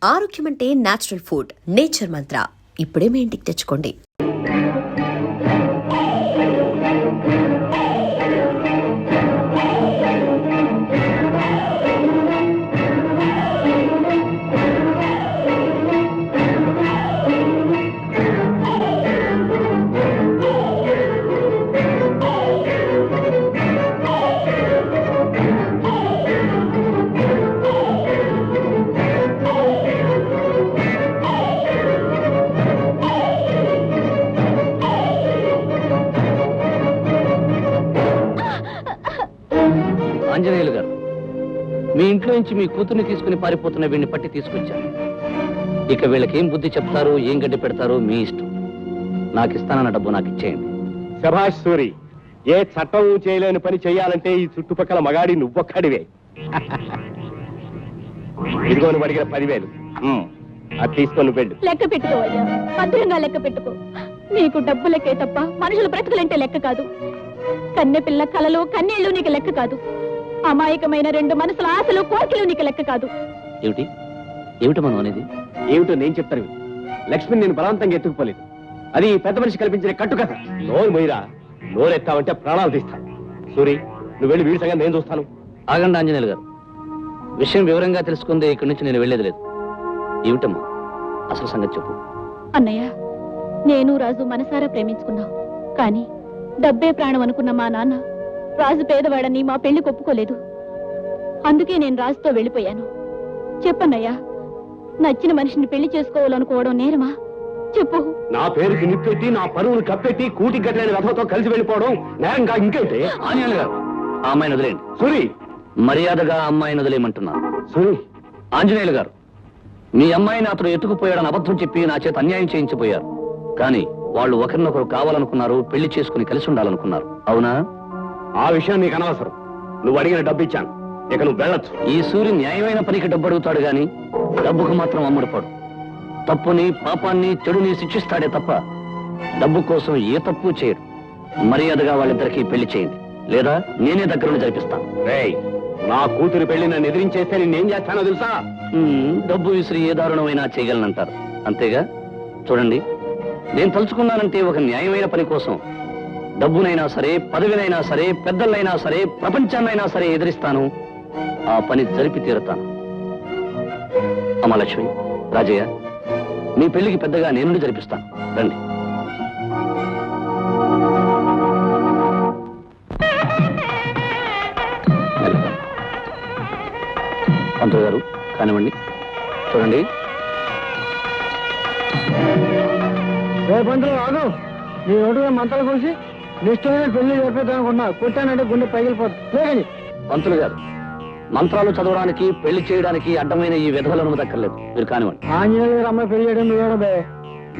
ఆరోగ్యం అంటే natural food. Nature మంత్ర ఇప్పుడే మీ ఇంటికి తెచ్చుకోండి. ఆంజనేయులు గారు, మీ ఇంట్లో నుంచి మీ కూతుర్ని తీసుకుని పారిపోతున్న వీడిని పట్టి తీసుకొచ్చాను. ఇక వీళ్ళకేం బుద్ధి చెప్తారో ఏం గడ్డి పెడతారో మీ ఇష్టం. నాకు ఇస్తానన్న డబ్బు నాకు ఇచ్చేయండి. శభాష్ సూరి, ఏ చట్టం చేయలేని పని చేయాలంటే ఈ చుట్టుపక్కల మగాడి నువ్వొక్కడివే. ఇదిగోని అడిగిన 10,000 అది తీసుకొని వెళ్ళు. లెక్క పెట్టుకోవయ్యా, భద్రంగా లెక్క పెట్టుకో. నీకు డబ్బు లెక్కే తప్ప మనుషుల బ్రతుకులంటే లెక్క కాదు. కన్నె పిల్ల కలలు కన్నీళ్లు నీకు లెక్క కాదు. అమాయకమైన 2 మనసుల ఆశలు కోరికలు నీకు లెక్క కాదు. ఏమిటి ఏమిటి మనం అనేది? ఏమిటో నేను చెప్తాను. లక్ష్మిని నేను బలవంతంగా ఎత్తుకుపోలేదు. అది పెద్ద మనిషి కల్పించిన కట్టుకథ. నోరు మొయ్యరా, నోరెత్తావంటే ప్రాణాలు తీస్తాను. సూరి, నువ్వు వెళ్ళి వీడి సంగతి నేను చూస్తాను. ఆగండి ఆంజనేయులు గారు, విషయం వివరంగా తెలుసుకుందే ఇక్కడి నుంచి నేను వెళ్ళేది లేదు. ఏమిటమ్మా అసలు సంగతి చెప్పు. అన్నయ్య, నేను రాజు మనసారా ప్రేమించుకున్నాం. కానీ డబ్బే ప్రాణం అనుకున్న మా నాన్న రాజు పేదవాడని మా పెళ్లి ఒప్పుకోలేదు. అందుకే నేను రాజుతో వెళ్ళిపోయాను. చెప్పన్నయ్యా, నచ్చిన మనిషిని పెళ్లి చేసుకోవాలనుకోవడం నేరమా? చెప్పు. నా పేరుకి నిప్పెట్టి నా పరువును కప్పెట్టి కూటి గట్లని రథంతో కలిసి వెళ్ళిపోవడం నేరం కాదు ఇంకైతే. ఆంజనేయులు గారు, ఆ అమ్మాయిని వదిలేండి. సూరి, మర్యాదగా అమ్మాయిని వదిలేయమంటున్నాను. సూరి, ఆంజనేయులు గారు, మీ అమ్మాయిని అతను ఎత్తుకుపోయాడని అబద్ధం చెప్పి నా చేత అన్యాయం చేయించిపోయారు. కానీ వాళ్ళు ఒకరినొకరు కావాలనుకున్నారు, పెళ్లి చేసుకుని కలిసి ఉండాలనుకున్నారు. అవునా? ఆ విషయం నీకు అనవసరం. నువ్వు అడిగిన డబ్బు ఇచ్చాను, ఇక నువ్వు వెళ్ళొచ్చు. ఈ సూర్యు న్యాయమైన పనికి డబ్బు అడుగుతాడు గాని డబ్బుకు మాత్రం అమ్ముడుపోడు. తప్పుని పాపాన్ని చెడుని శిక్షిస్తాడే తప్ప డబ్బు కోసం ఏ తప్పు చేయడు. మర్యాదగా వాళ్ళిద్దరికీ పెళ్లి చేయండి, లేదా నేనే దగ్గరుండి జరిపిస్తాను. రేయ్, నా కూతురు పెళ్లి నన్ను ఎదిరించేస్తే నేనేం చేస్తానో తెలుసా? డబ్బు విసిరి ఏ దారుణమైనా చేయగలనంటారు, అంతేగా? చూడండి, నేను తలుచుకున్నానంటే ఒక న్యాయమైన పని కోసం డబ్బునైనా సరే, పదవినైనా సరే, పెద్దలైనా సరే, ప్రపంచాన్నైనా సరే ఎదిరిస్తాను. ఆ పని జరిపి తీరుతాను. అమ్మలక్ష్మి, రాజయ్య, మీ పెళ్లికి పెద్దగా నేను జరిపిస్తాను. రండి. పంతులు గారు, కానివ్వండి. చూడండి. పంతులు రాదు, నీ ఒడుగా మంటలు కోసి నిష్టమైన పెళ్లి చెప్పేదనుకున్నా. కొట్టానంటే గుండె పగిలిపోతుంది. పంతులు గారు, మంత్రాలు చదవడానికి, పెళ్లి చేయడానికి అడ్డమైన ఈ విధవలను దక్కర్లేదు. మీరు కానివ్వండి. ఆంజనేయులు గారు అమ్మాయి పెళ్లి చేయడం చూడబే.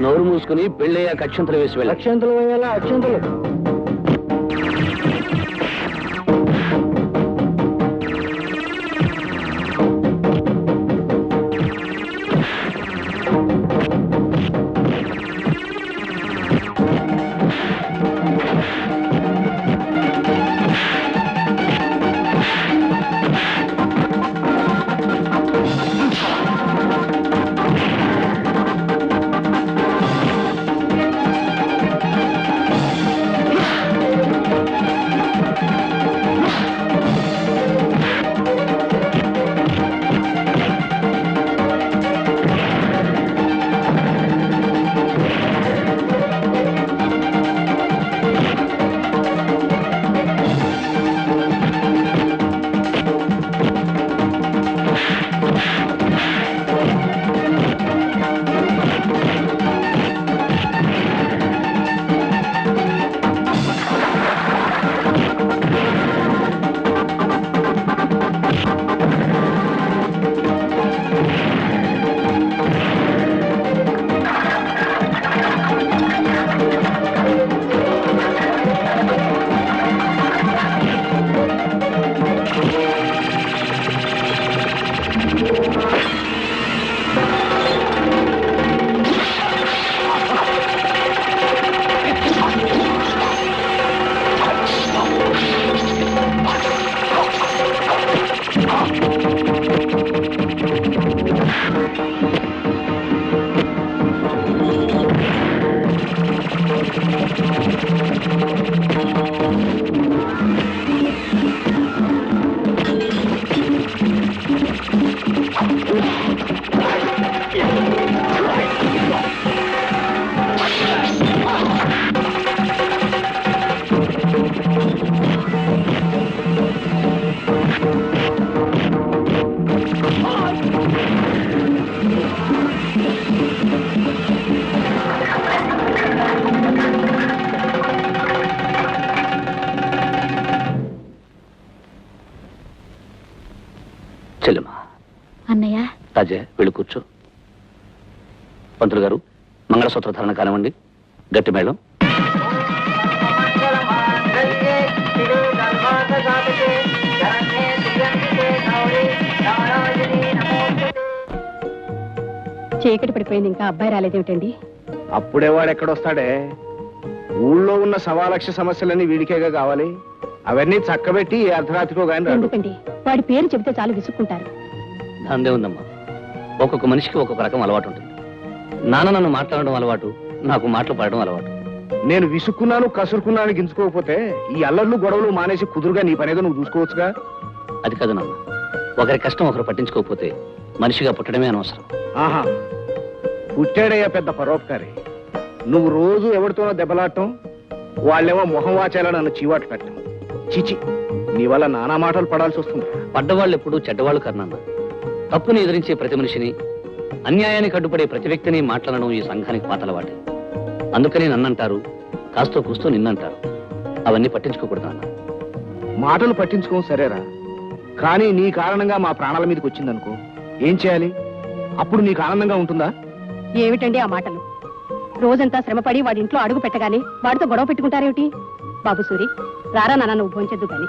నోరు మూసుకుని పెళ్ళయ్యాక అక్షంతలు వేసి వెళ్ళి. అక్షంతలు వేయాలా? అక్షంతలు. రాజే వెళ్ళి కూర్చో. పంతులు గారు మంగళసూత్ర ధారణ కానివ్వండి. గట్టి మేళం. చీకటి పడిపోయింది, ఇంకా అబ్బాయి రాలేదేమిటండి? అప్పుడే వాడు ఎక్కడొస్తాడే? ఊళ్ళో ఉన్న 1,00,000 సమస్యలన్నీ వీడికేగా కావాలి. అవన్నీ చక్కబెట్టి ఈ అర్ధరాత్రికో గాని రాడు. ఎందుకండి, వాడి పేరు చెబితే చాలు విసుక్కుంటారు. దాందే ఉందమ్మా. ఒక్కొక్క మనిషికి ఒక్కొక్క రకం అలవాటు ఉంటుంది. నాన్న నన్ను మాట్లాడడం అలవాటు, నాకు మాటలు పాడడం అలవాటు. నేను విసుక్కున్నాను కసురుకున్నాను గించుకోకపోతే ఈ అల్లర్లు గొడవలు మానేసి కుదురుగా నీ పనేదో నువ్వు చూసుకోవచ్చుగా. అది కాదు నాన్న, ఒకరి కష్టం ఒకరు పట్టించుకోకపోతే మనిషిగా పుట్టడమే అనవసరం. ఆహా, పుట్టాడయ్యా పెద్ద పరోపకారి. నువ్వు రోజు ఎవరితోనో దెబ్బలాడటం, వాళ్ళేమో మొహం వాచేలా నన్ను చీవాట్లు పెట్టడం. చిచి, నీ వల్ల నానా మాటలు పడాల్సి వస్తుంది. పడ్డవాళ్ళు ఎప్పుడు చెడ్డవాళ్ళు కర్నన్న. తప్పుని ఎదిరించే ప్రతి మనిషిని, అన్యాయానికి అడ్డుపడే ప్రతి వ్యక్తిని మాట్లాడడం ఈ సంఘానికి పాతలవాటే. అందుకని నన్నంటారు, కాస్తో కూస్తో నిన్నంటారు. అవన్నీ పట్టించుకోకూడదు నాన్న. మాటలు పట్టించుకోం సరేరా, కానీ నీ కారణంగా మా ప్రాణాల మీదకి వచ్చిందనుకో, ఏం చేయాలి? అప్పుడు నీకు ఆనందంగా ఉంటుందా? ఏమిటండి ఆ మాటలు? రోజంతా శ్రమపడి వాడి ఇంట్లో అడుగు పెట్టగానే వాడితో గొడవ పెట్టుకుంటారేమిటి? బాబు సూరి, రారా నాన్న, నువ్వు భోంచెద్దు గాని.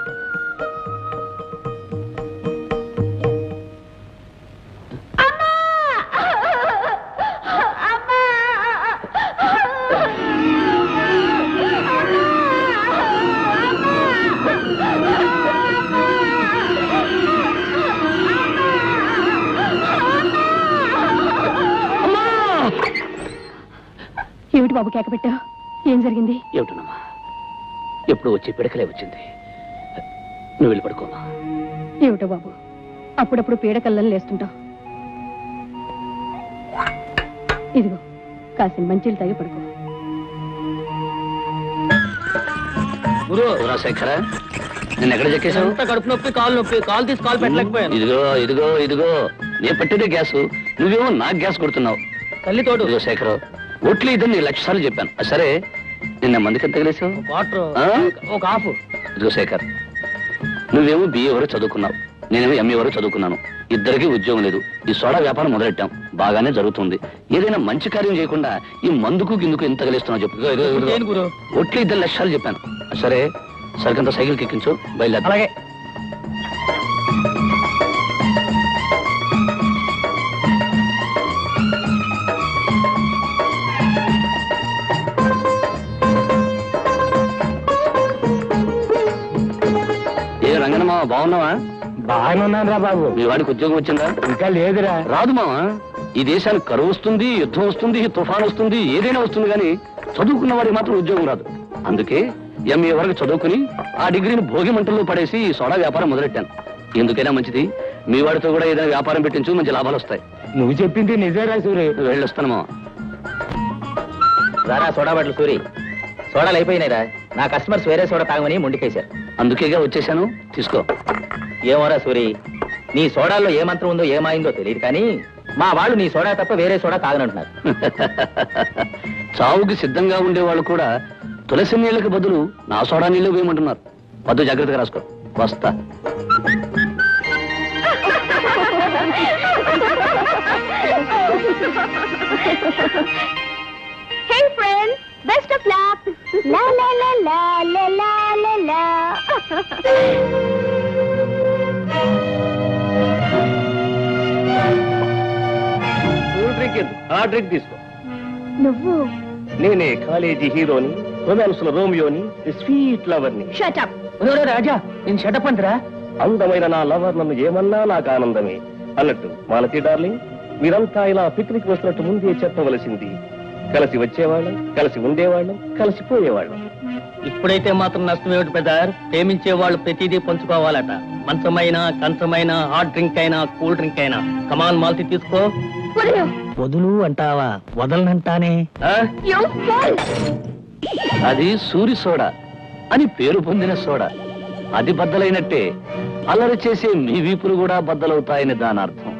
ఏమిటి బాబు కేక పెట్టావు? ఏం జరిగింది? ఏమిటనమ్మా, ఎప్పుడు వచ్చి పిడకలే వచ్చింది. నువ్వు వెళ్ళి పడుకోమా. ఏమిటో బాబు, అప్పుడప్పుడు పీడకల్లని లేస్తుంటావు. ఇదిగో కాసిన మంచిలు తాగి పడుకో. శేఖర, నేను ఎక్కడ చెక్కేశావు? కడుపు నొప్పి, కాలు నొప్పి, కాలు తీసి కాలు పెట్టలేకపోయాను. ఇదిగో ఇదిగో ఇదిగో, నేను పెట్టేదే గ్యాస్, నువ్వేమో నాకు గ్యాస్ కొడుతున్నావు. తల్లి తోడు ఇదిగో శేఖర్, ఒట్లు ఇద్దరు నీ 1,00,000 సార్లు చెప్పాను. సరే, నిన్న మందికి ఎంత తగిలేసావు? వాటర్ ఒక హాఫ్. ఇదిగో శేఖర్, నువ్వేమో BA వరకు చదువుకున్నావు, నేనేమో MA వరకు చదువుకున్నాను. ఇద్దరికి ఉద్యోగం లేదు. ఈ సోడా వ్యాపారం మొదలెట్టాం, బాగానే జరుగుతుంది. ఏదైనా మంచి కార్యం చేయకుండా ఈ మందుకు గిందుకు ఎంత తగిలిస్తున్నావు చెప్పు. ఒట్లు ఇద్దరు 1,00,000 సార్లు చెప్పాను. సరే, సరికంత సైకిల్ ఎక్కించు, బయలుదేరు. అలాగే. ఏ రంగనమ్మా, బాగున్నావా? బాగానే ఉన్నాను రా బాబు. మీ వాడికి ఉద్యోగం వచ్చిందా? ఇంకా లేదురా. రాదు మావా, ఈ దేశానికి కరువు వస్తుంది, యుద్ధం వస్తుంది, తుఫాన్ వస్తుంది, ఏదైనా వస్తుంది, కానీ చదువుకున్న వాడికి మాత్రం ఉద్యోగం రాదు. అందుకే MA వరకు చదువుకుని ఆ డిగ్రీని భోగి మంటల్లో పడేసి ఈ సోడా వ్యాపారం మొదలెట్టాను. ఎందుకైనా మంచిది, మీ వాడితో కూడా ఏదైనా వ్యాపారం పెట్టించు, మంచి లాభాలు వస్తాయి. నువ్వు చెప్పింది నిజేరా సూరి. వెళ్ళొస్తాను మావా. రారా సోడా బట్టలు సూరి, సోడాలు అయిపోయినాయిరా. నా కస్టమర్స్ వేరే సోడా తాగమని మొండికేశారు. అందుకేగా వచ్చేసాను, తీసుకో. ఏమోరా సూరి, నీ సోడాల్లో ఏ మంత్రం ఉందో ఏమైందో తెలియదు, కానీ మా వాళ్ళు నీ సోడా తప్ప వేరే సోడా తాగనంటున్నారు. చావుకి సిద్ధంగా ఉండేవాళ్ళు కూడా తులసి నీళ్ళకి బదులు నా సోడా నీళ్ళు వేయమంటున్నారు. వద్దు, జాగ్రత్తగా రాసుకో. వస్తా. Hey friends, best of luck. La la la la la la la la. Cool drink ఎందుకు? ఆ డ్రింక్ తీసుకో. నువ్వు నేనే కాలేజీ హీరోని, రొమాన్స్ లో రోమియోని, స్వీట్ లవర్ ని. Shut up. రాజా, నేను షటప్ అంటరా? అందమైన నా లవర్ నన్ను ఏమన్నా నాకు ఆనందమే. అన్నట్టు మాలతి డార్లింగ్, మీరంతా ఇలా పిక్నిక్ వస్తున్నట్టు ముందే చెప్పవలసింది. కలిసి వచ్చేవాళ్ళం, కలిసి ఉండేవాళ్ళం, కలిసిపోయేవాళ్ళం. ఇప్పుడైతే మాత్రం నష్టం ఏమిటి పెద్దారు? ప్రేమించే వాళ్ళు ప్రతిదీ పంచుకోవాలట. మంచమైనా, కంచమైనా, హాట్ డ్రింక్ అయినా, కూల్ డ్రింక్ అయినా. కమాన్ మాల్తి తీసుకో. వదులు అంటావా? వదలనంటానే. అది సూరి సోడా అని పేరు పొందిన సోడా. అది బద్దలైనట్టే అల్లరి చేసే మీ వీపులు కూడా బద్దలవుతాయని దాని అర్థం.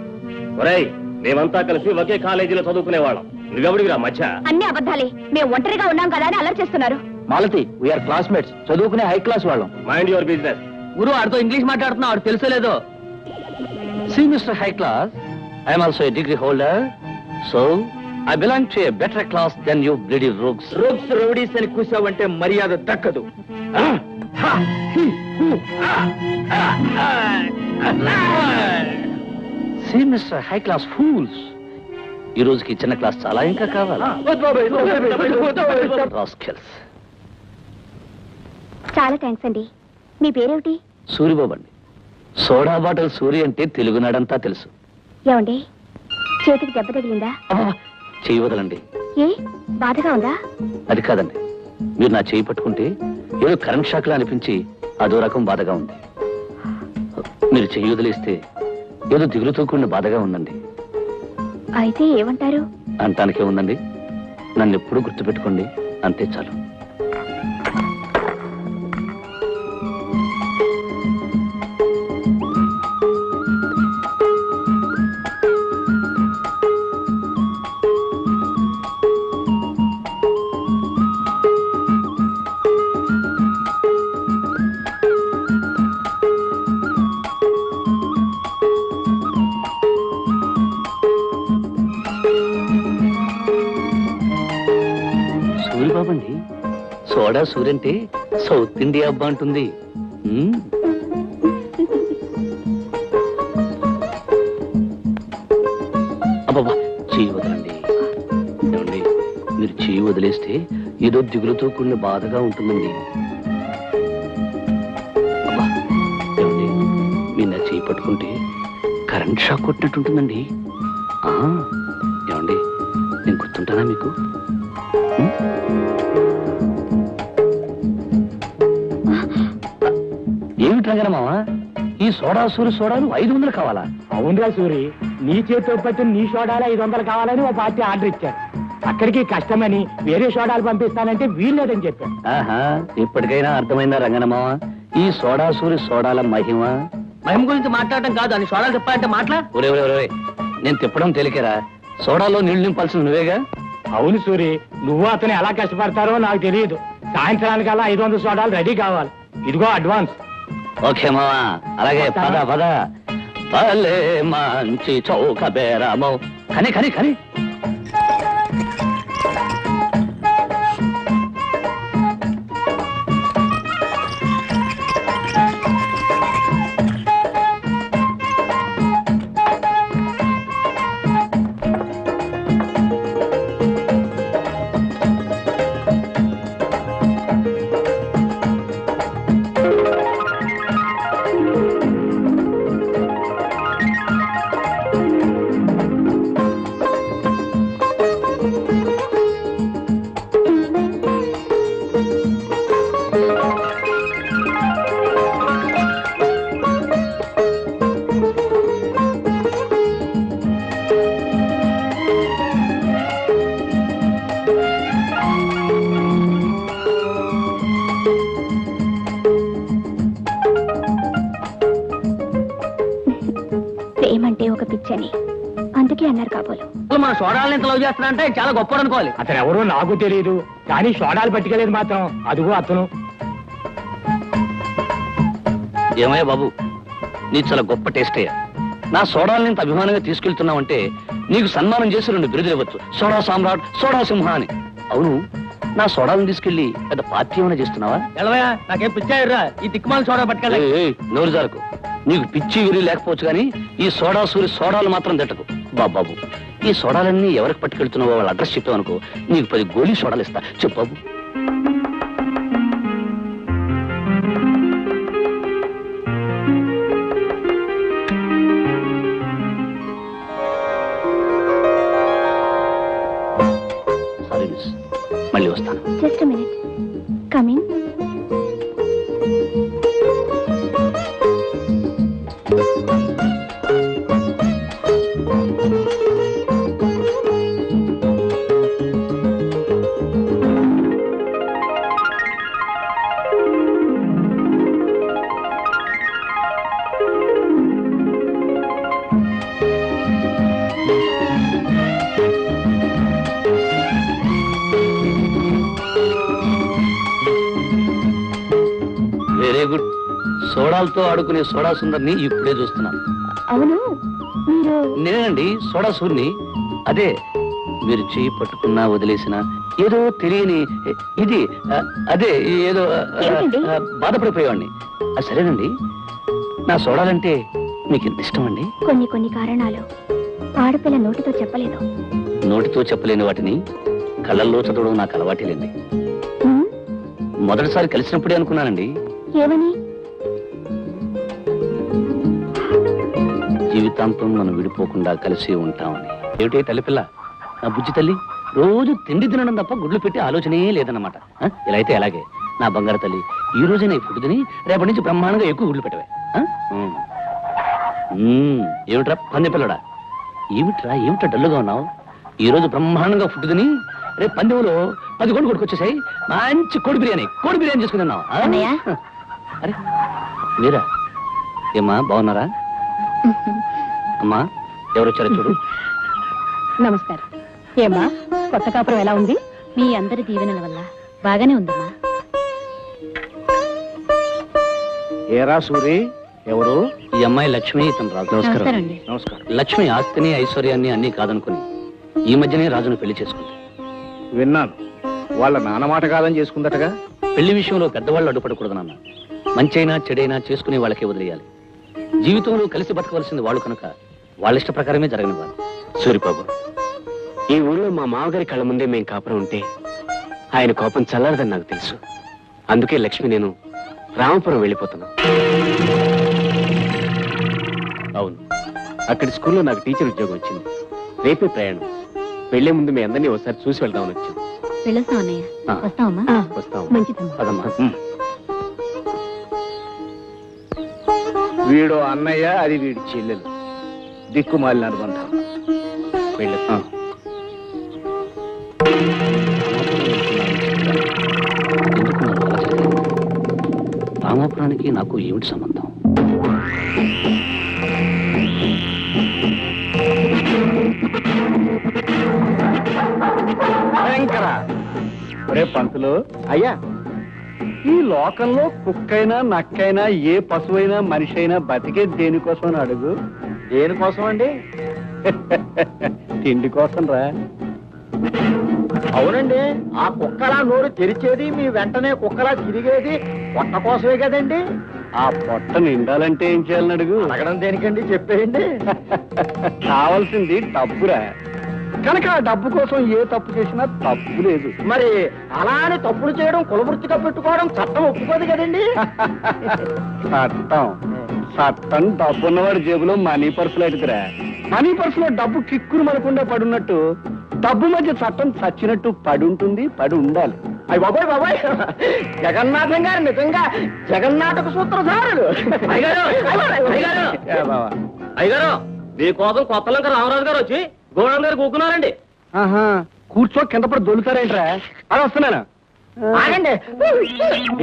ఒరేయ్, మేమంతా కలిసి ఒకే కాలేజీలో చదువుకునేవాళ్ళం. నువ్వెవడివిరా మధ్య? అన్ని అబద్ధాలే. మేము ఒంటరిగా ఉన్నాం కదా అని అల్లరి చేస్తున్నారు. మాలతి, వీఆర్ క్లాస్మేట్స్, చదువుకునే హై క్లాస్ వాళ్ళం. Mind your business. గురు ఆడితో ఇంగ్లీష్ మాట్లాడుతున్నావు, ఆడు తెలుసో లేదో. See mister high class, I'm also a degree holder, so I belong to a better class then you bloody rooks. Rogues rowdies అని కూసావంటే మర్యాద దక్కదు. See mister high class fools, ఈ రోజుకి చిన్న క్లాస్ చాలా ఇంకా కావాలా? రాస్కెల్స్. చాలా థ్యాంక్స్ అండి. మీ పేరేమిటి? సూరిబాబు అండి. సోడా బాటిల్ సూరి అంటే తెలుగునాడంతా తెలుసు. ఏమండి, చేతికి దెబ్బ తగిలిందా? అబ్బా, చేయి వదలండి. ఏ బాధగా ఉందా? అది కాదండి, మీరు నా చేయి పట్టుకుంటే ఏదో కరెంట్ షాక్ లా అనిపించి అదో రకం బాధగా ఉంది. మీరు చెయ్యి వదిలేస్తే ఏదో దిగులుతో కూడిన బాధగా ఉందండి. అయితే ఏమంటారు? అంటానికే ఉందండి, నన్ను ఎప్పుడూ గుర్తుపెట్టుకోండి, అంతే చాలు. సూరిబాబు అండి, సోడా సూరి అంటే సౌత్ ఇండియా అబ్బా అంటుంది. అబ్బబ్బా, చెయ్యి వదలండి. ఏమండి, మీరు చెయ్యి వదిలేస్తే ఏదో దిగులుతో కూడిన బాధగా ఉంటుందండి. అబ్బా, ఏమండి, మీరు నా చెయ్యి పట్టుకుంటే కరెంట్ షాక్ కొట్టినట్టుంటుందండి. ఏమండి, నేను గుర్తుంటానా మీకు? ఏమిటి రంగనమావా, ఈ సోడా సూరి సోడాలు 500 కావాలా? అవునరా సూరి, నీ చేతితో పట్టిన నీ సోడాలు 500 కావాలని ఓ పార్టీ ఆర్డర్ ఇచ్చారు. అక్కడికి కష్టమని వేరే సోడాలు పంపిస్తానంటే వీల్లేదని చెప్పాను. ఆహా, ఇప్పటికైనా అర్థమైందా రంగనమావా ఈ సోడా సూరి సోడాల మహిమ? మహిమ గురించి మాట్లాడటం కాదు, అని సోడాలు చెప్పాలంటే మాట్లా. ఒరే ఒరే ఒరే, నేను తిప్పడం తేలికేరా, సోడాలో నీళ్లు నింపాల్సింది నువ్వేగా. అవును సూరి, నువ్వు అతను ఎలా కష్టపడతారో నాకు తెలియదు. సాయంత్రానికల్లా 500 సోడాలు రెడీ కావాలి. ఇదిగో అడ్వాన్స్. ఓకే మావా, అలాగే పద పద. భలే మంచి చౌక బేరమో. కని కని కని. ప్రేమంటే ఒక పిచ్చని అందుకే అన్నారు కాబోలు. మన సోడాలను ఎంత లవ్ చేస్తానంటే చాలా గొప్ప అనుకోవాలి. అతను ఎవరో నాకు తెలియదు, కానీ సోడాలు పట్టుకెళ్ళేది మాత్రం అదిగో అతను. ఏమయ్యా బాబు, నీ చాలా గొప్ప టేస్ట్ అయ్యా. నా సోడాలని ఇంత అభిమానంగా తీసుకెళ్తున్నావంటే నీకు సన్మానం చేసి 2 బిరుదులు ఇవ్వచ్చు. సోడా సామ్రాట్, సోడా సింహ అని. అవును, నా సోడాలను తీసుకెళ్లి పెద్ద పార్టీ ఏమైనా చేస్తున్నావా? ఎలవయా, నాకేం పిచ్చాయిరా, ఈ తిక్కుమాల సోడా పట్టుకెళ్ళి. నోరు జారకు. నీకు పిచ్చి విరి లేకపోవచ్చు కానీ ఈ సోడా సూరి సోడాలు మాత్రం తిట్టకు బాబు. ఈ సోడాలన్నీ ఎవరికి పట్టుకెళ్తున్నావో వాళ్ళ అడ్రస్ చెప్పావు అనుకో, నీకు 10 గోళీ సోడాలు ఇస్తా. చెప్పు బాబు. సారీ మిస్, మళ్ళీ వస్తాను. Just minute, coming. Very good. సోడాలతో ఆడుకునే సోడా సుందర్ని ఇప్పుడే చూస్తున్నాను. అవును, మీరు నేనండి సోడా సూర్ని. అదే మీరు చేయి పట్టుకున్నా వదిలేసినా ఏదో తెలియని ఇది అదే ఏదో ఏమిటండి? బాధపడిపోయేవాడిని. సరేనండి, నా సోడాలంటే మీకు ఎంత ఇష్టం అండి? కొన్ని కారణాలు ఆడపిల్ల నోటితో చెప్పలేదు. నోటితో చెప్పలేని వాటిని కళ్ళల్లో చదవడం నాకు అలవాటేలేండి. మొదటిసారి కలిసినప్పుడే అనుకున్నానండి, ఏమని? జీవితాంతం మనం విడిపోకుండా కలిసి ఉంటామని. ఏమిటి తల్లిపిల్ల, నా బుజ్జి తల్లి, రోజు తిండి తినడం తప్ప గుడ్లు పెట్టి ఆలోచనే లేదన్నమాట. ఇలా అయితే అలాగే నా బంగారు తల్లి, ఈ రోజే నా ఫుడ్ తిని రేపటి నుంచి బ్రహ్మాండంగా ఎక్కువ గుడ్లు పెట్టవే. ఏమిట్రా పంది పిల్లడా, ఏమిట్రా డల్లుగా ఉన్నావు? ఈ రోజు బ్రహ్మాండంగా ఫుడ్ తిని రేపు పందెంలో 10 కోడి కొట్టుకొచ్చేసాయి. మంచి కోడి బిర్యానీ చేసుకుని ఉన్నావు. అన్నయ్య? అరే మీరా? ఏమ్మా బాగున్నారా? అమ్మా ఎవరొచ్చారో చూడు. నమస్కారం. ఏమ్మా కొత్త కాపురం ఎలా ఉంది? మీ అందరి దీవెనల వల్ల బాగానే ఉందమ్మా. ఏరా సూరి, ఎవరు? ఈ అమ్మాయి లక్ష్మి, ఇతను రాజు. నమస్కారం అండి. నమస్కారం. లక్ష్మి ఆస్తిని ఐశ్వర్యాన్ని అన్ని కాదనుకుని ఈ మధ్యనే రాజును పెళ్లి చేసుకుంది. విన్నాను, వాళ్ళ నాన్న మాట కాదని చేసుకుందటగా. పెళ్లి విషయంలో పెద్దవాళ్ళు అడ్డుపడకూడదు నాన్న. మంచైనా చెడైనా చేసుకునే వాళ్ళకే వదిలేయాలి. జీవితంలో కలిసి బతకవలసింది వాళ్ళు కనుక వాళ్ళ ఇష్ట ప్రకారమే జరగనివ్వాలి. సూరిబాబు, ఈ ఊళ్ళో మా మామగారి కళ్ళ ముందే మేం కాపురం ఉంటే ఆయన కోపం చల్లారదని నాకు తెలుసు. అందుకే లక్ష్మి నేను రామపురం వెళ్ళిపోతున్నాం. అవును, అక్కడి స్కూల్లో నాకు టీచర్ ఉద్యోగం వచ్చింది. రేపే ప్రయాణం. వెళ్లే ముందు మీ అందరినీ ఒకసారి చూసి వెళ్దామని వచ్చాను. వెళ్ళొస్తాం అన్నయ్య. ఆ. వస్తామమ్మా. వస్తాం. మంచిదమ్మా. అదమ్మా. వీడు అన్నయ్య, అది వీడి చెల్లెలు. దిక్కుమాలిన అనుబంధం. వెళ్ళు. రామాపురానికి నాకు ఏమిటి సంబంధం? భయంకర. ఒరే పంతులు, అయ్యా, ఈ లోకంలో కుక్కైనా నక్కైనా ఏ పశువైనా మనిషి అయినా బతికే దేనికోసం అని అడుగు. దేనికోసం అండి? తిండి కోసం రా. అవునండి, ఆ కుక్కలా నోరు తెరిచేది, మీ వెంటనే కుక్కలా తిరిగేది పొట్ట కోసమే కదండి. ఆ పొట్ట నిండాలంటే ఏం చేయాలని అడుగు. అడగడం దేనికండి, చెప్పేయండి. కావాల్సింది డబ్బురా. కనుక ఆ డబ్బు కోసం ఏ తప్పు చేసినా తప్పు లేదు. మరి అలా అని తప్పులు చేయడం, కులవృత్తిగా పెట్టుకోవడం చట్టం ఒప్పుకోదు కదండి. చట్టం డబ్బున్నవాడి జేబులో మనీ పర్సులు ఎడుతురా. మనీ పర్సులో డబ్బు కిక్కురు మనకుండా పడున్నట్టు డబ్బు మధ్య చట్టం చచ్చినట్టు పడి ఉంటుంది, పడి ఉండాలి. అయ్య బాబాయ్ బాబాయ్, జగన్నాథం గారు నిజంగా జగన్నాటక సూత్రధారులు. ఏ బావా. అయ్యగారు, మీకోసం కొత్త లంక రామరాజు గారు వచ్చి గోడం గారు కూకున్నారండి. ఆహా, కూర్చో కింద పడి దొలుతారేంట్రా? అది వస్తున్నాను. ఆగండి.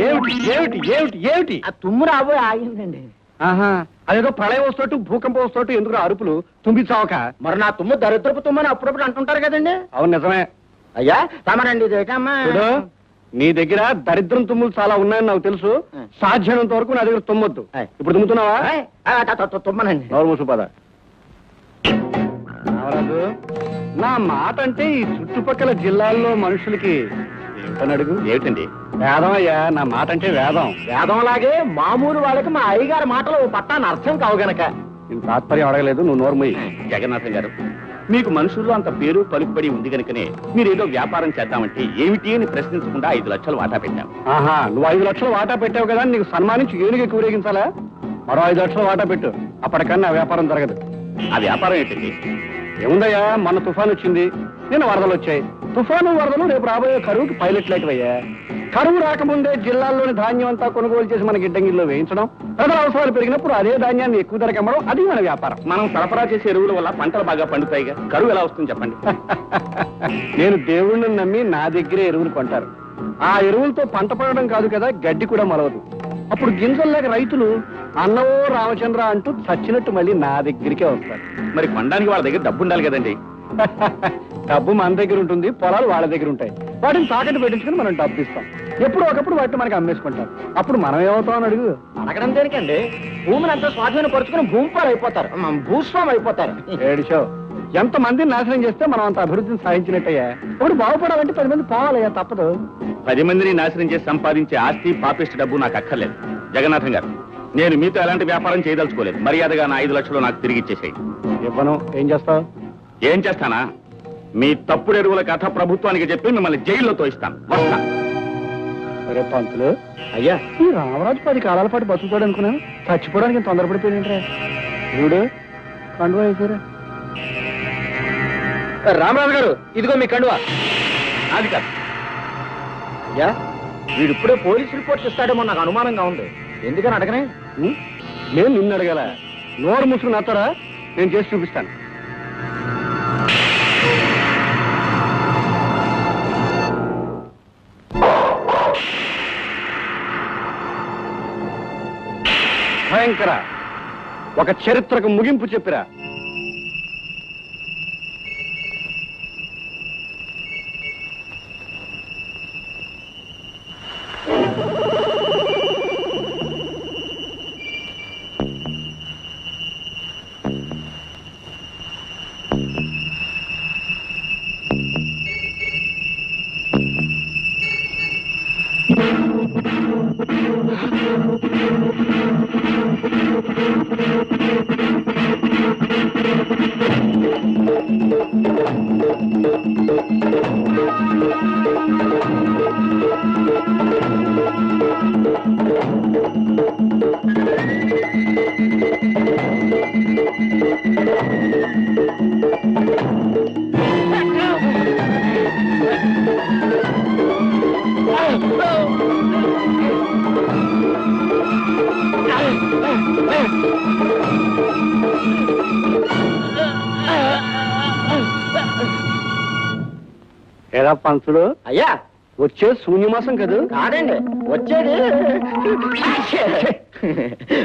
ఏమిటి ఏమిటి ఏమిటి ఏమిటి? ఆ తుమ్ము రాబోయి ఆగిందండి. ఆహా, అదేదో ప్రళయం వస్తోటు భూకంపం వస్తోటు ఎందుకు అరుపులు? తుంబిచావక. మరి నా తుమ్ము దరిద్రపు తుమ్మని అప్పుడప్పుడు అంటుంటారు కదండి. అవును, నిజమే. అయ్యా తమరండి, ఇదేటమ్మా? చూడు, నీ దగ్గర దరిద్రం తుమ్ములు చాలా ఉన్నాయని నాకు తెలుసు. సాధ్యమైనంత వరకు నా దగ్గర తుమ్మొద్దు. ఇప్పుడు తుమ్ముతున్నావా? తుమ్మనండి. నోరు మూసు పద. రామరాజు, నా మాట అంటే ఈ చుట్టుపక్కల జిల్లాల్లో మనుషులకి ఏమిటని అడుగు. ఏమిటండి? వేదం అయ్యా, నా మాట అంటే వేదం. వేదంలాగే మామూలు వాళ్ళకి మా అయ్యగారి మాటలు పట్టాన్ని అర్థం కావు గనక. నేను తాత్పర్యం అడగలేదు, నువ్వు నోరు మూయి. జగన్నాథం గారు, మీకు మనుషుల్లో అంత పేరు పలుకుబడి ఉంది కనుకనే మీరు ఏదో వ్యాపారం చేద్దామంటే ఏమిటి అని ప్రశ్నించకుండా 5 లక్షలు వాటా పెట్టాం. ఆహా, నువ్వు 5 లక్షలు వాటా పెట్టావు కదా, నీకు సన్మానించి ఏనుగు ఎక్కువ ఊరేగించాలా? మరో 5 లక్షలు వాటా పెట్టు, అప్పటికన్నా ఆ వ్యాపారం జరగదు. ఆ వ్యాపారం ఏంటండి? ఏముందయ్యా, మొన్న తుఫాన్ వచ్చింది, నిన్న వరదలు వచ్చాయి. తుఫాను వరదలు రేపు రాబోయే కరువుకి పైలట్ లేకవయ్యా. కరువు రాకముందే జిల్లాల్లోని ధాన్యం అంతా కొనుగోలు చేసి మన గిడ్డంగిల్లో వేయించడం, ప్రజల అవసరాలు పెరిగినప్పుడు అదే ధాన్యాన్ని ఎక్కువ ధరకు అమ్మడం, అది మన వ్యాపారం. మనం సరఫరా చేసే ఎరువుల వల్ల పంటలు బాగా పండుతాయిగా, కరువు ఎలా వస్తుంది చెప్పండి? నేను దేవుళ్ళని నమ్మి నా దగ్గరే ఎరువులు కొంటారు. ఆ ఎరువులతో పంట పడడం కాదు కదా, గడ్డి కూడా మొలవదు. అప్పుడు గింజలు లేక రైతులు అన్నవో రామచంద్ర అంటూ చచ్చినట్టు మళ్ళీ నా దగ్గరికే వస్తారు. మరి కొనడానికి వాళ్ళ దగ్గర డబ్బు ఉండాలి కదండి. డబ్బు మన దగ్గర ఉంటుంది, పొలాలు వాళ్ళ దగ్గర ఉంటాయి. వాటిని తాకట్టు పెట్టించుకుని మనం డబ్బు ఇస్తాం. ఎప్పుడు ఒకప్పుడు వాటిని మనకి అమ్మేసుకుంటాం. అప్పుడు మనం ఏమవుతాం అని అడుగు. అడగడం దేనికండి? భూమిని అంతా స్వాధీనం పరుచుకుని భూమిపాలు అయిపోతారు భూస్వామి అయిపోతారు. ఏడిచో ఎంత మందిని నాశనం చేస్తే మనం అంత అభివృద్ధిని సాధించినట్టయ్యా. ఇప్పుడు బాగుపడాలంటే 10 మంది పోవాలయ్యా, తప్పదు. 10 మందిని నాశనం చేసి సంపాదించే ఆస్తి పాపిష్టి డబ్బు నాకు అక్కర్లేదు. జగన్నాథం గారు, నేను మీతో ఎలాంటి వ్యాపారం చేయదలుచుకోలేదు. మర్యాదగా నా 5 లక్షలు నాకు తిరిగి ఇచ్చేసేయి. ఇవ్వను. ఏం చేస్తావు? ఏం చేస్తానా? మీ తప్పుడు ఎరువుల కథ ప్రభుత్వానికి చెప్పి మిమ్మల్ని జైల్లో తోయిస్తాను. వస్తా. సరే పంతులు, అయ్యా ఈ రామరాజు 10 కాలాల పాటు బతుకుతాడు అనుకున్నాను. చచ్చిపోవడానికి ఇంత తొందరపడిపోయిందిరా. చూడు కండువా వేసారా. రామరాజు గారు, ఇదిగో మీ కండువా. అది కాదు. అయ్యా వీడు ఇప్పుడే పోలీస్ రిపోర్ట్ ఇస్తాడేమో నాకు అనుమానంగా ఉంది. ఎందుకని అడగనే? నేను నిన్ను అడగల. నోరు ముసుగు నాతారా, నేను చేసి చూపిస్తాను. భయంకర, ఒక చరిత్రకు ముగింపు చెప్పిరా. ఏరా పంతులు, అయ్యా వచ్చే శూన్యమాసం కదా? కాదండి, వచ్చేది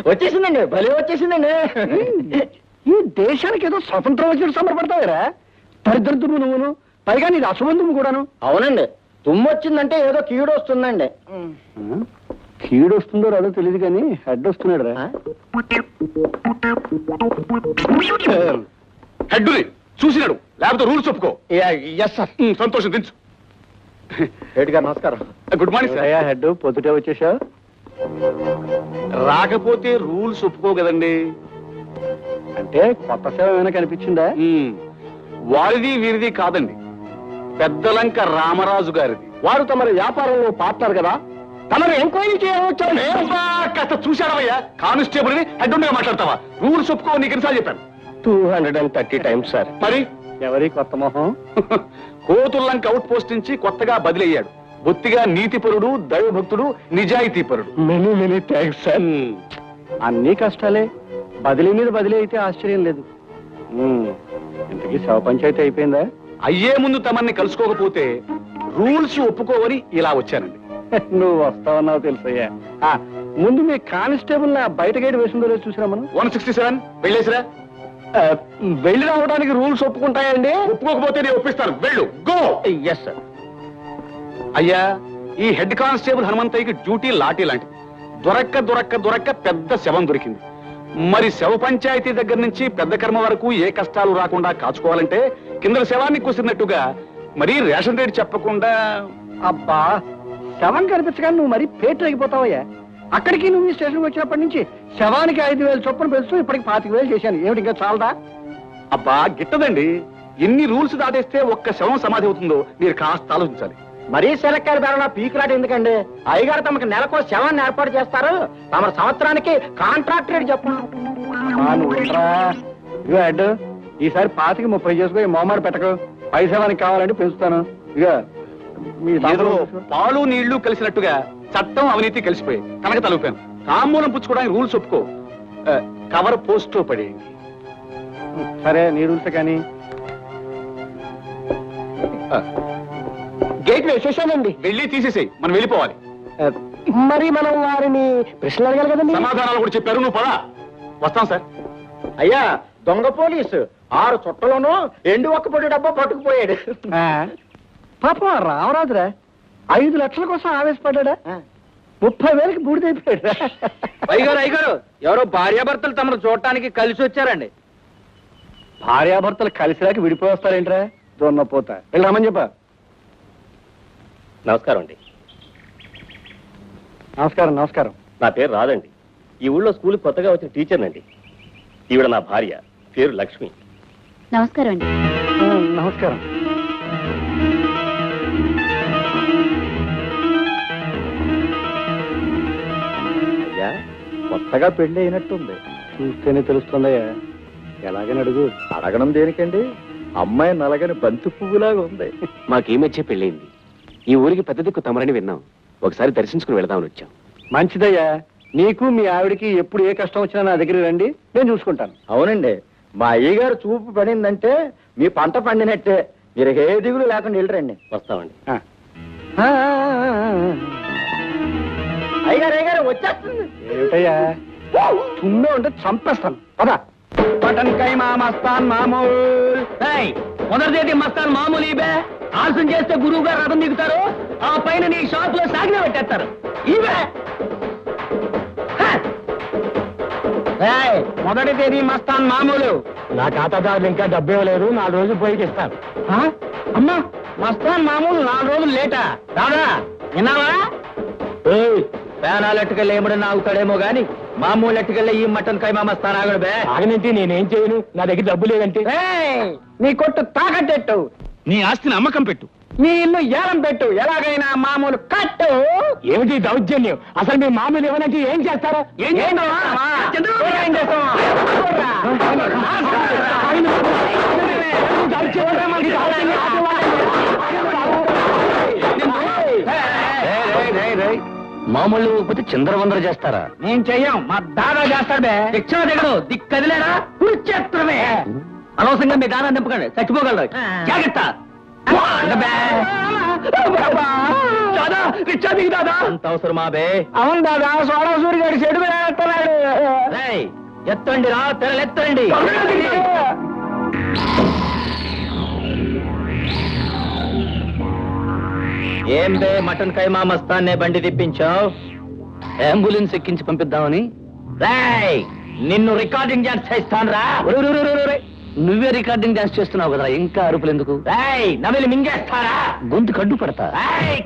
వచ్చేసిందండి, భలే వచ్చేసిందండి. ఈ దేశానికి ఏదో స్వతంత్రం వచ్చిన సంబరపడతావురా. దరిద్రదుము నువ్వును, పైగా నీది అశుభందుము కూడాను. అవునండి, తుమ్ము వచ్చిందంటే ఏదో కీడు వస్తుందండి. కీడు వస్తుందో రాదో తెలియదు కానీ హెడ్ వస్తున్నాడు రా. హెడ్డుని చూసినాడు, లేకపోతే రూల్స్ ఒప్పుకో. Yes sir. సంతోషం, దించు. హెడ్ గారు నమస్కారం. Good morning sir. అయ్యా హెడ్ పొద్దుటే వచ్చేసా? రాకపోతే రూల్స్ ఒప్పుకో కదండి. అంటే కొత్త సేవ ఏమైనా కనిపించిందా? వారిది వీరిది కాదండి, పెద్దలంక రామరాజు గారిది. వారు తమ వ్యాపారంలో పార్ట్నర్ కదా, తమరు ఎంక్వైరీ చేయవచ్చారు. కాస్త చూశాడవయ్యా, కానిస్టేబుల్ ని హెడ్డుగా మాట్లాడతావా? రూల్స్ ఒప్పుకో, నీకు ఎన్నిసార్లు చెప్పాను. 230 టైమ్స్ సార్. మరి ఎవరి కొత్త మొహం? కోతుల్లంక అవుట్ పోస్ట్ నుంచి కొత్తగా బదిలయ్యాడు. బొత్తిగా నీతిపరుడు, దైవభక్తుడు, నిజాయితీపరుడు. Many thanks sir. అన్ని కష్టాలే, బదిలీ మీద బదిలీ అయితే ఆశ్చర్యం లేదు. ఇంతకీ శవ పంచాయతీ అయిపోయిందా? అయ్యే ముందు తమన్ని కలుసుకోకపోతే రూల్స్ ఒప్పుకోవని ఇలా వచ్చానండి. నువ్వు వస్తావన్నావు తెలుసయ్యా. ముందు మీ కానిస్టేబుల్ నా బయట గైడ్ వేసిందో లేదో చూసినా మనం. 167 వెళ్ళేసిరా. వెళ్ళి రావడానికి రూల్స్ ఒప్పుకుంటాయండి? ఒప్పుకోకపోతే నేను ఒప్పిస్తాను. వెళ్ళు, గో. Yes sir. అయ్యా, ఈ హెడ్ కానిస్టేబుల్ హనుమంతయ్యకి డ్యూటీ లాఠీ లాంటిది. దొరక్క పెద్ద శవం దొరికింది. మరి శవ పంచాయతీ దగ్గర నుంచి పెద్ద కర్మ వరకు ఏ కష్టాలు రాకుండా కాచుకోవాలంటే కింద శవాన్ని కూసినట్టుగా మరి రేషన్ రేట్ చెప్పకుండా. అబ్బా, శవం కనిపించగానే నువ్వు మరీ పేటరైపోతావయ్యా. అక్కడికి నువ్వు ఈ స్టేషన్కి వచ్చినప్పటి నుంచి శవానికి 5,000 చొప్పున పెంచుతూ ఇప్పటికి 25,000 చేశాను. ఏమిటి ఇంకా చాలదా? అబ్బా గిట్టదండి, ఎన్ని రూల్స్ దాటేస్తే ఒక్క శవం సమాధి అవుతుందో మీరు కాస్త ఆలోచించాలి. మరీ సెలక్కారి ధరల పీకులాట ఎందుకండి? అయ్యగారు తమకు నెలకో శవాన్ని ఏర్పాటు చేస్తారు. తమ సంవత్సరానికి కాంట్రాక్ట్ రేట్ చెప్పండి. ఇగో హెడ్, ఈసారి 25-30 చేసుకో. మొహమాట పెట్టకు. పై శవానికి కావాలంటే పెంచుతాను. ఇక మీ ఏదో పాలు నీళ్లు కలిసినట్టుగా చట్టం అవినీతి కలిసిపోయాయి. కనుక తలుపాను. తాంబూలం పుచ్చుకోవడానికి రూల్స్ ఒప్పుకో, కవర్ పోస్ట్ పడేయండి. సరే, నీ రూల్స్ కానీ. గేట్ వేసేసానండి. వెళ్ళి తీసేసేయి, మనం వెళ్ళిపోవాలి. మరి మనం వారిని ప్రశ్నలు అడగాలి కదండి. సమాధానాలు కూడా చెప్పారు, నువ్వు పడా. వస్తాం సార్. అయ్యా, దొంగ పోలీసు 6 చుట్టలోనూ ఎండు ఒక్క పొడి డబ్బా పట్టుకుపోయాడు. పాపం రామరాజురా 5 లక్షల కోసం ఆవేశపడ్డా. 30,000కి బూడిదైపోయాడు. అయ్యగారు ఎవరో భార్యాభర్తలు తమను చూడటానికి కలిసి వచ్చారండి. భార్యాభర్తలు కలిసిరాకి విడిపోయి వస్తారేంట్రా దొన్నపోతా వెళ్ళామని చెప్ప. నమస్కారం అండి. నమస్కారం నమస్కారం. నా పేరు రాదండి. ఈ ఊళ్ళో స్కూల్ కొత్తగా వచ్చిన టీచర్నండి. ఈవిడ నా భార్య, పేరు లక్ష్మి. నమస్కారం అండి. నమస్కారం. అయ్యా కొత్తగా పెళ్లి అయినట్టుంది. చూస్తేనే తెలుస్తుందయ్యా. ఎలాగని అడుగు. అడగడం దేనికండి? అమ్మాయి నలగని బంతి పువ్వులాగా ఉంది. మాకు ఈ మధ్య పెళ్ళయింది. ఈ ఊరికి పెద్ద దిక్కు తమరని విన్నాం. ఒకసారి దర్శించుకుని వెళదామని వచ్చాం. మంచిదయ్యా. నీకు మీ ఆవిడికి ఎప్పుడు ఏ కష్టం వచ్చినా నా దగ్గర రండి, నేను చూసుకుంటాను. అవునండి, మా అయ్యగారు చూపు పడిందంటే మీ పంట పండినట్టే. మీరు ఏ దిగులు లేకుండా వెళ్ళరండి. వస్తామండి. అయ్యగారు వచ్చేస్తుంది. ఏమిటయ్యా తుమ్మే ఉంటే చంపేస్తాను. పదా పటన్కై మా మస్తాన్ మామూలు. మొదటిదేటి మస్తాన్ మామూలు ఇవే. ఆలస్యం చేస్తే గురువు గారు రథం దిగుతారు. ఆ పైన నీ షాప్ లో సాగిన పెట్టేస్తారు. ఇవే మొదటి తేదీ మస్తాన్ మామూలు. నా ఖాతాదారులు ఇంకా డబ్బు ఇవ్వలేదు. 4 రోజులు పోయికి ఇస్తాను. అమ్మా మస్తాన్ మామూలు 4 రోజులు లేటా? రాదా విన్నావా? పేనాలు ఎట్టుకెళ్ళి ఏమడన్నా ఆగుతాడేమో గాని మామూలు ఎట్టుకెళ్ళి ఈ మటన్ కైమా మస్తాన్ ఆగడు బే. ఆగనంటే నేనేం చేయను. నా దగ్గర డబ్బు లేదంటే. నీ కొట్టు తాకట్టెట్టు. నీ ఆస్తిని అమ్మకం పెట్టు. నీ ఇల్లు ఏలం పెట్టు. ఎలాగైనా మామూలు కట్టు. ఏమిటి దౌర్జన్యం? అసలు మీ మామూలు ఇవ్వనంటే ఏం చేస్తారా? ఏం చేస్తావా? మామూలు ఇవ్వకపోతే చిందరవందర చేస్తారా? నేను చెయ్యం, మా దాదా చేస్తాడే. దిక్షా దిగడు దిక్కదిలేరా కురుచేత్రమే. అనవసరంగా మీ దానా నింపకండి, చచ్చిపోగలరు. జాగ్రత్త. దాదా రిక్షా దిగు దాదా. అంత అవసరమా బే? అవును దాదా, సోడా సూరి గారి చెడు మీద ఎత్తన్నాడు. ఎత్తండి రా, తెరలెత్తండి. ఏం బే మటన్ కైమా మస్తాన్నే బండి తిప్పించావు? అంబులెన్స్ ఎక్కించి పంపిద్దామని. రేయ్ నిన్ను రికార్డింగ్ డాన్స్ చేస్తాను రా. నువ్వే రికార్డింగ్ డాన్స్ చేస్తున్నావు కదా, ఇంకా అరుపులు ఎందుకు? రేయ్ నవిలి మింగేస్తారా? గొంతు కడ్డు పడతా. రేయ్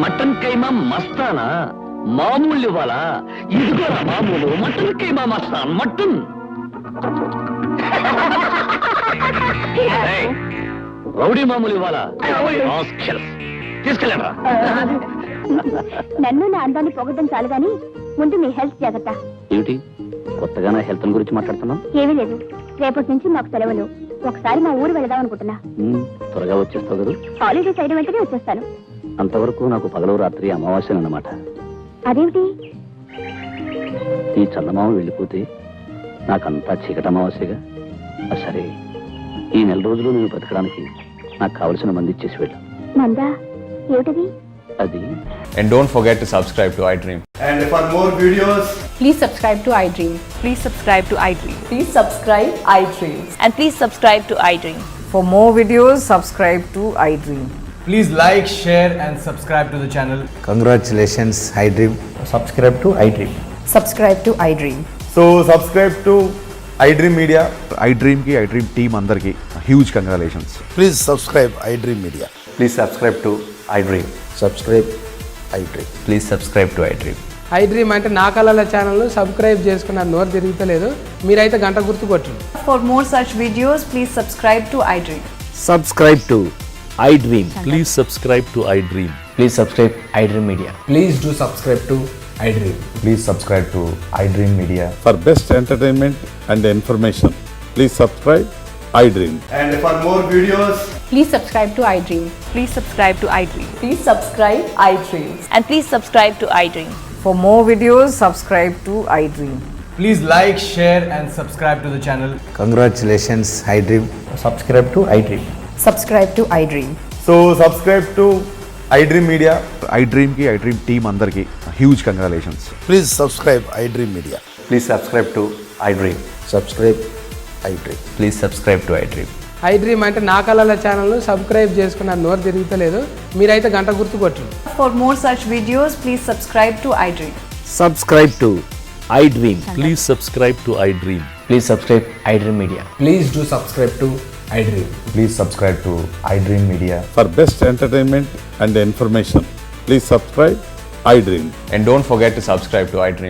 మటన్ కైమా మస్తానా మామూలు ఇవ్వాలా? ఇదిగోరా మామూలు మటన్ కైమా మస్తాన్ మటన్. రౌడీ మామూలు ఇవ్వాలా తీసుకెళ్ళా నన్ను నా అందాన్ని పొగడం చాలు గాని ముందు మీ హెల్త్ జాగ్రత్త. ఏమిటి కొత్తగా నా హెల్త్ గురించి మాట్లాడుతున్నాం? ఏమీ లేదు, రేపటి నుంచి మాకు సెలవులు. ఒకసారి మా ఊరు వెళదాం అనుకుంటున్నా. త్వరగా వచ్చేస్తావు కదా? హాలిడేస్ అయిన వెంటనే వచ్చేస్తాను. అంతవరకు నాకు పగలు రాత్రి అమావాస్యనన్నమాట. అదేమిటి? ఈ చందమామ వెళ్ళిపోతే నాకంతా చీకటి అమావాస్యగా. సరే, ఈ నెల రోజులు నేను బ్రతకడానికి నాకు కావలసిన మంది ఇచ్చేసి వెళ్ళు. మందా? ఏమిటది? అది And don't forget to subscribe to iDream. And for more videos, please subscribe to iDream. Please subscribe to iDream. Please subscribe iDream. And please subscribe to iDream. For more videos, subscribe to iDream. please like, share, and subscribe to the channel. Congratulations, iDream. Subscribe to iDream. Subscribe to iDream. So subscribe to iDream Media. iDream ki iDream team andarki huge congratulations. Please subscribe iDream Media. Please subscribe to iDream. Subscribe iDream. Please subscribe to iDream. iDream అంటే నా కళల channel subscribe చేసుకున్న నోరు తిరుగుతలేదు. మీరైతే గంట గుర్తు కొట్టండి. For more such videos, please subscribe to iDream. Subscribe to iDream. Please subscribe to iDream. Please subscribe iDream Media. Please do subscribe to iDream. Please subscribe to iDream Media. For best entertainment and information, please subscribe iDream. And for more videos, Please subscribe to iDream. Please subscribe to iDream. Please subscribe iDream. And please subscribe to iDream. For more videos, subscribe to iDream. please like, share, and subscribe to the channel. Congratulations, iDream. Subscribe to iDream. Subscribe to iDream. So subscribe to iDream Media. iDream ki iDream team andarki huge congratulations. Please subscribe iDream Media. Please subscribe to iDream. Subscribe iDream. Please subscribe to iDream. iDream అంటే నా కళల channel subscribe చేసుకున్న నోరు తిరుగుతలేదు. మీరైతే గంట గుర్తు కొట్టండి. For more such videos, please subscribe to iDream. Subscribe to iDream. Please subscribe to iDream. Please subscribe iDream Media. Please do subscribe to iDream. Please subscribe to iDream Media. For best entertainment and information, please subscribe iDream. And don't forget to subscribe to iDream.